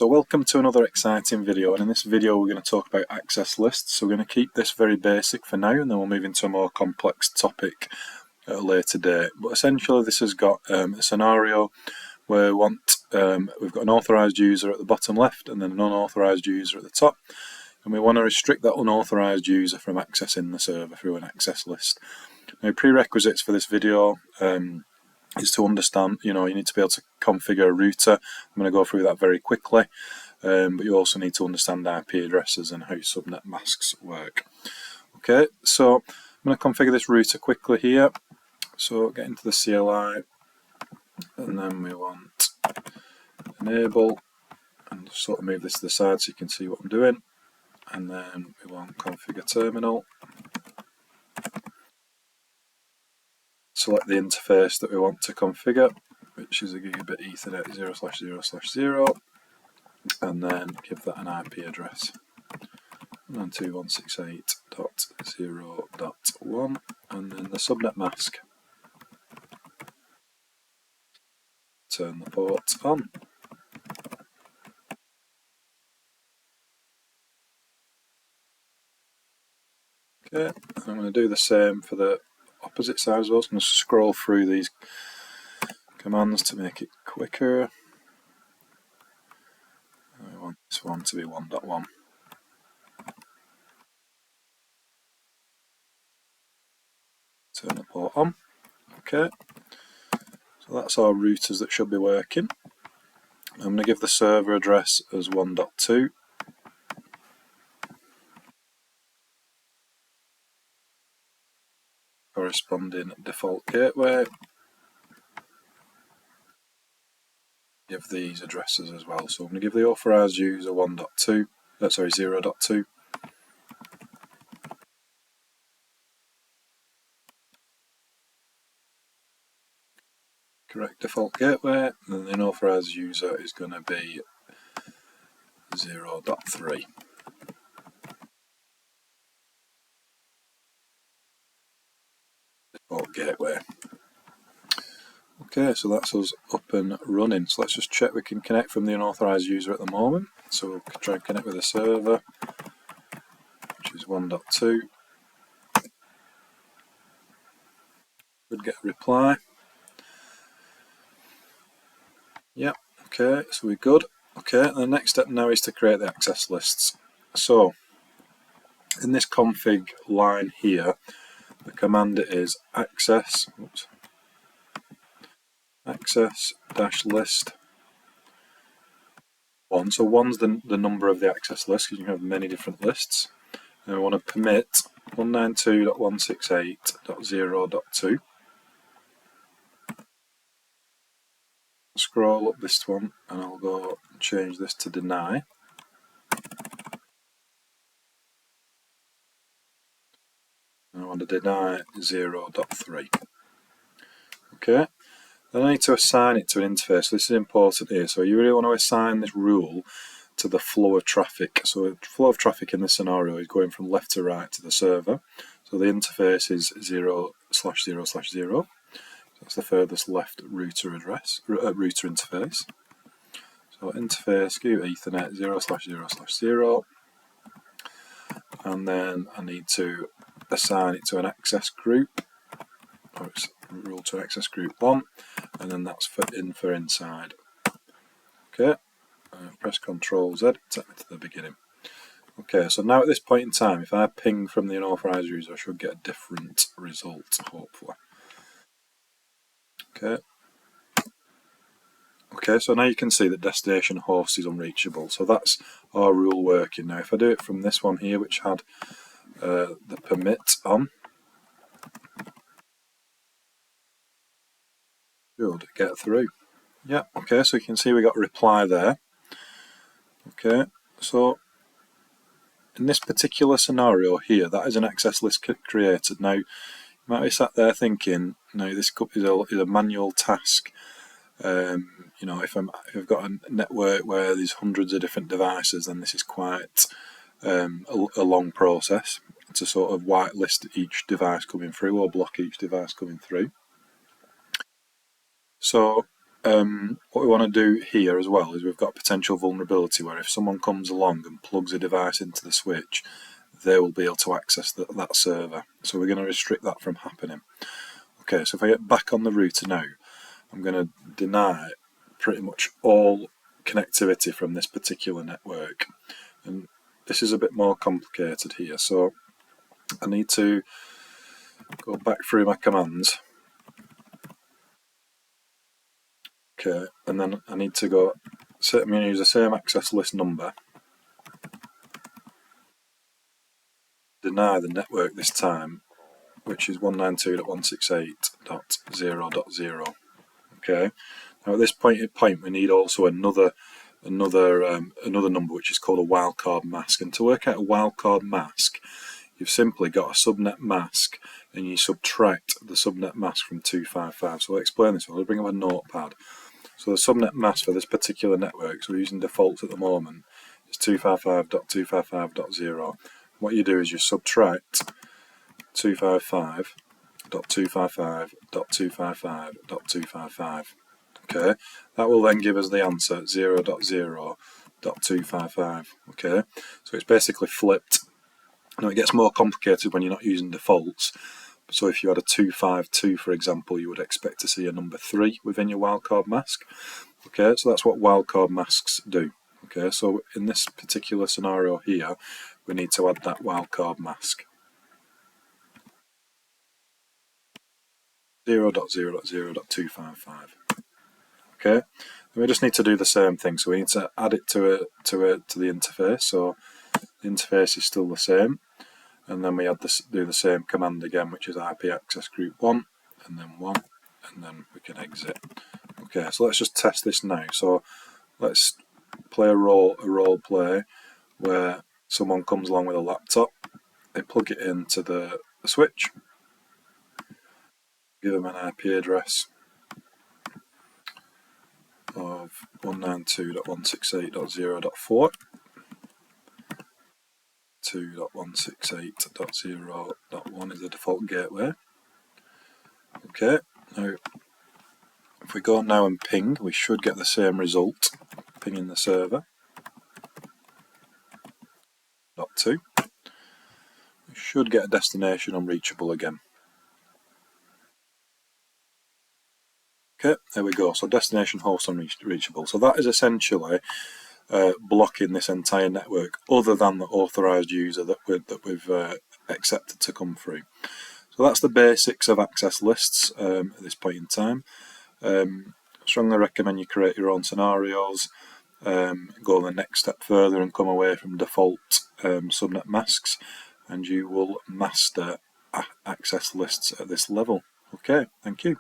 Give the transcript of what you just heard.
So welcome to another exciting video, and in this video we're going to talk about access lists. So we're going to keep this very basic for now, and then we'll move into a more complex topic at a later date. But essentially this has got a scenario where we've got an authorized user at the bottom left and then an unauthorized user at the top, and we want to restrict that unauthorized user from accessing the server through an access list. Now, prerequisites for this video is to understand, you need to be able to configure a router. I'm going to go through that very quickly, but you also need to understand IP addresses and how subnet masks work. Okay, so I'm going to configure this router quickly here. So get into the CLI, and then we want enable, and just sort of move this to the side so you can see what I'm doing. And then we want configure terminal. Select the interface that we want to configure, which is a gigabit Ethernet 0/0/0, and then give that an IP address 192.168.0.1, and then the subnet mask. Turn the port on. Okay, I'm going to do the same for the opposite side as well. So I'm going to scroll through these commands to make it quicker. I want this one to be 1.1. Turn the port on. Okay, so that's our routers that should be working. I'm going to give the server address as 1.2. Corresponding default gateway. Give these addresses as well. So I'm going to give the authorized user 0.2. Correct default gateway, and then the unauthorized user is going to be 0.3. Default gateway. Okay, so that's us up and running. So let's just check we can connect from the unauthorized user at the moment. So we'll try and connect with the server, which is 1.2. Would get a reply. Yep, okay, so we're good. Okay, and the next step now is to create the access lists. So in this config line here, the command is access -list 1. So 1's the number of the access list, because you can have many different lists. And we want to permit 192.168.0.2. Scroll up this one, and I'll go change this to deny. And I want to deny 0.3. Okay. Then I need to assign it to an interface. So this is important here. So you really want to assign this rule to the flow of traffic. So the flow of traffic in this scenario is going from left to right to the server. So the interface is 0/0/0. That's the furthest left router address, router interface. So interface Ethernet 0/0/0, and then I need to assign it to an access group. Or it's rule to access group 1, and then that's for inside. Okay, press Ctrl Z, take me to the beginning. Okay, so now at this point in time, if I ping from the unauthorized user, I should get a different result, hopefully. Okay, so now you can see that destination host is unreachable. So that's our rule working. Now if I do it from this one here, which had the permit on, should get through. Yeah, okay, so you can see we got a reply there. Okay, so in this particular scenario here, that is an access list created. Now, you might be sat there thinking, no, this is a manual task. If I've got a network where there's hundreds of different devices, then this is quite a long process to sort of whitelist each device coming through or block each device coming through. So What we want to do here as well is we've got potential vulnerability where if someone comes along and plugs a device into the switch, they will be able to access that server. So we're going to restrict that from happening. Okay, so if I get back on the router now, I'm going to deny pretty much all connectivity from this particular network. And this is a bit more complicated here, so I need to go back through my commands. Okay, and then I need to go, so I'm going to use the same access list number, deny the network this time, which is 192.168.0.0. Okay, now at this point we need also another number which is called a wildcard mask, and to work out a wildcard mask you've simply got a subnet mask and you subtract the subnet mask from 255. So I'll explain this one. I'll bring up a notepad. So the subnet mask for this particular network, so we're using defaults at the moment, is 255.255.0. What you do is you subtract 255.255.255.255. Okay, that will then give us the answer 0.0.255. Okay, so it's basically flipped. Now it gets more complicated when you're not using defaults. So if you had a 252, for example, you would expect to see a number 3 within your wildcard mask. Okay, so that's what wildcard masks do. Okay, so in this particular scenario here, we need to add that wildcard mask. 0.0.0.255. Okay, and we just need to do the same thing. So we need to add it to the interface. So the interface is still the same, and then we do the same command again, which is IP access group 1, and then 1, and then we can exit. Okay, so let's just test this now. So let's play a role play where someone comes along with a laptop, they plug it into the switch, give them an IP address of 192.168.0.4, 2.168.0.1 is the default gateway. Okay, now if we go now and ping, we should get the same result, pinging the server. .2. We should get a destination unreachable again. Okay, there we go. So destination host unreachable. So that is essentially blocking this entire network, other than the authorized user that we've accepted to come through. So that's the basics of access lists at this point in time. I strongly recommend you create your own scenarios, go the next step further and come away from default subnet masks, and you will master access lists at this level. Okay, thank you.